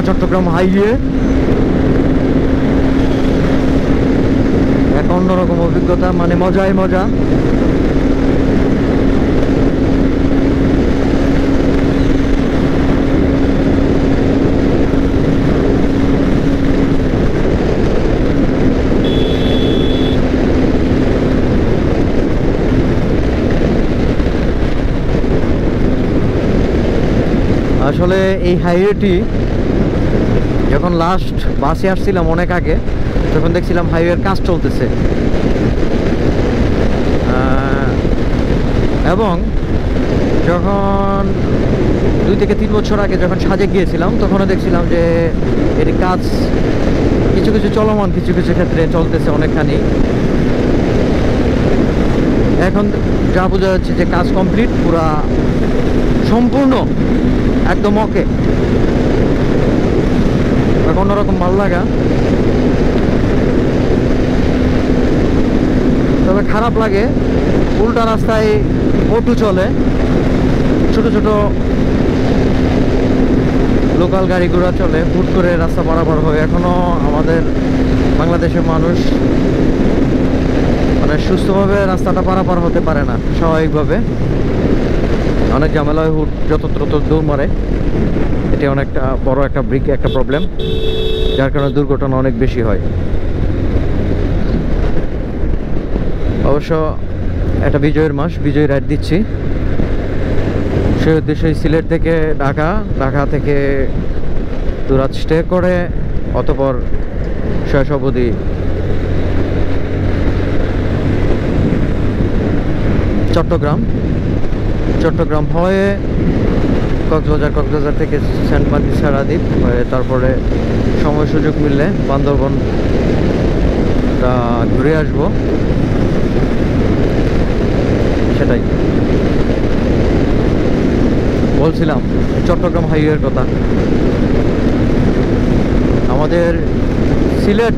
Chittagong highway এক অন্যরকম অভিজ্ঞতা, মানে মজাই মজা। আসলে এই হাইওয়েটি যখন লাস্ট বাসে আসছিলাম অনেক আগে, তখন দেখছিলাম হাইওয়ের কাজ চলতেছে, এবং যখন 2 থেকে 3 বছর আগে যখন সাজেক গিয়েছিলাম তখনও দেখছিলাম যে এর কাজ কিছু কিছু চলমান, কিছু কিছু ক্ষেত্রে চলতেছে অনেকখানি। এখন যা বোঝা যাচ্ছে যে কাজ কমপ্লিট, পুরা সম্পূর্ণ একদম ওকে। অন্যরকম ভালো লাগা। তবে খারাপ লাগে, উল্টা রাস্তায় অটো চলে, ছোট ছোট লোকাল গাড়ি ঘোড়া চলে, হুট করে রাস্তা পারাপার হয়। এখনো আমাদের বাংলাদেশের মানুষ মানে সুস্থভাবে রাস্তাটা পারাপার হতে পারে না স্বাভাবিকভাবে, অনেক ঝামেলায় হুট যতত্র দৌড় মারে। এটি অনেকটা বড় একটা একটা প্রবলেম, যার কারণে দুর্ঘটনা অনেক বেশি হয়। অবশ্য একটা বিজয়ের মাস, বিজয় রাইড দিচ্ছি সেই উদ্দেশ্যে সিলেট থেকে ঢাকা থেকে দুরাত স্টে করে অতঃপর শেষ অবধি চট্টগ্রাম হয়ে কক্সবাজার থেকে সেন্ট মার্টিন সারাদ্বীপ হয়ে তারপরে সময় সুযোগ মিললে বান্দরবন ঘুরে আসবো, সেটাই বলছিলাম। চট্টগ্রাম হাইওয়ের কথা, আমাদের সিলেট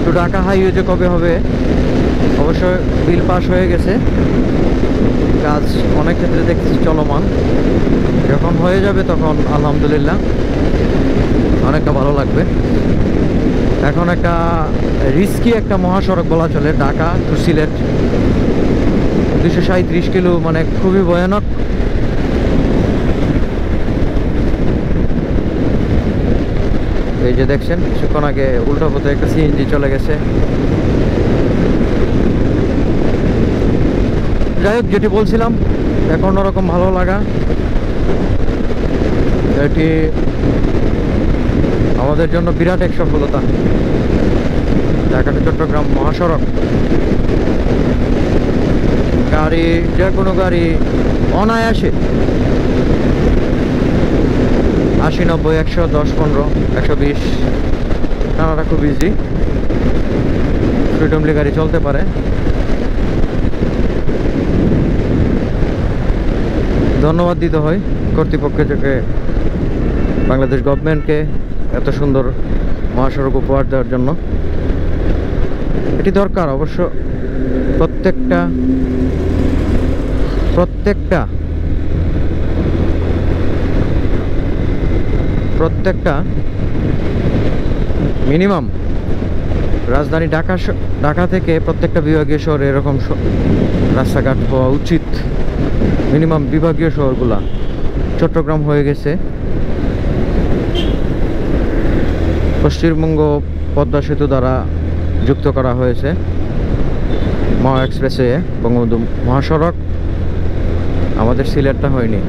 টু ঢাকা হাইওয়ে যে কবে হবে, অবশ্য বিল পাস হয়ে গেছে, কাজ অনেক ক্ষেত্রে দেখতেছি চলমান। যখন হয়ে যাবে তখন আলহামদুলিল্লাহ অনেকটা ভালো লাগবে। এখন একটা রিস্কি একটা মহাসড়ক বলা চলে, ঢাকা টু সিলেট 237 কিলো, মানে খুবই ভয়ানক। এই যে দেখছেন কিছুক্ষণ আগে উল্টো পথে একটা সিএনজি চলে গেছে। যাই হোক, যেটি বলছিলাম, এক অন্যরকম ভালো লাগা। এটি আমাদের জন্য বিরাট এক সফলতা। ঢাকা টু চট্টগ্রাম মহাসড়ক, গাড়ি যে কোনো গাড়ি অনায়াসে 80, 90, 100, 10, 15, 120 টানাটা খুব ইজি, ফ্রিডমলি গাড়ি চলতে পারে। ধন্যবাদ দিতে হয় কর্তৃপক্ষকে, বাংলাদেশ গভর্নমেন্টকে এত সুন্দর মহাসড়ক উপহার দেওয়ার জন্য। এটি দরকার অবশ্য, প্রত্যেকটা মিনিমাম রাজধানী ঢাকা থেকে প্রত্যেকটা বিভাগীয় শহরে এরকম রাস্তাঘাট হওয়া উচিত। মিনিমাম বিভাগীয় শহরগুলা, চট্টগ্রাম হয়ে গেছে, পশ্চিমবঙ্গ পদ্মা সেতু দ্বারা যুক্ত করা হয়েছে মহা এক্সপ্রেসওয়ে, বঙ্গবন্ধু মহাসড়ক। আমাদের সিলেটটা হয়নি।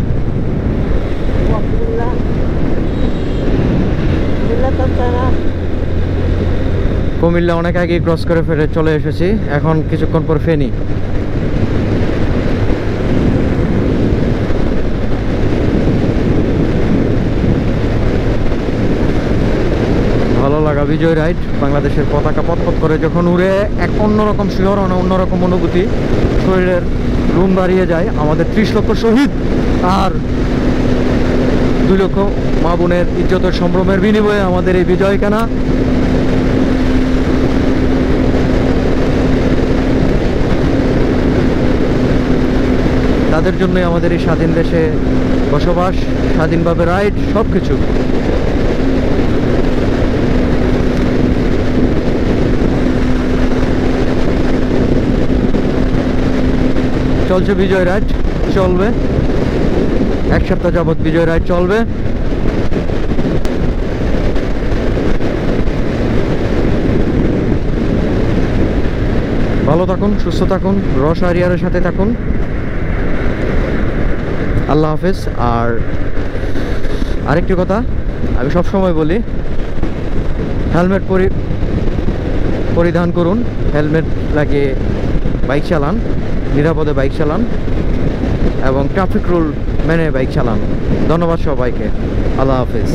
কুমিল্লা অনেক আগে ক্রস করে ফেরে চলে এসেছি, এখন কিছুক্ষণ পর ফেনী। ভালো লাগা বিজয় রাইড, বাংলাদেশের পতাকা পথ করে যখন উড়ে এক অন্যরকম শিহরণ, অন্যরকম অনুভূতি, শরীরের রুম বাড়িয়ে যায়। আমাদের 30 লক্ষ শহীদ আর 2 লক্ষ মা বোনের ইজ্জতের সম্ভ্রমের বিনিময়ে আমাদের এই বিজয় কেনা। তাদের জন্যই আমাদের এই স্বাধীন দেশে বসবাস, স্বাধীনভাবে রাইড, সব কিছু। চলছে বিজয় রাইড, চলবে 1 সপ্তাহ যাবত বিজয় রাইড চলবে। ভালো থাকুন, সুস্থ থাকুন, রস আরিয়ারের সাথে থাকুন। আল্লাহ হাফেজ। আর আরেকটি কথা আমি সব সময় বলি, হেলমেট পরিধান করুন, হেলমেট লাগিয়ে বাইক চালান, নিরাপদে বাইক চালান এবং ট্রাফিক রুল মেনে বাইক চালান। ধন্যবাদ সবাইকে। আল্লাহ হাফেজ।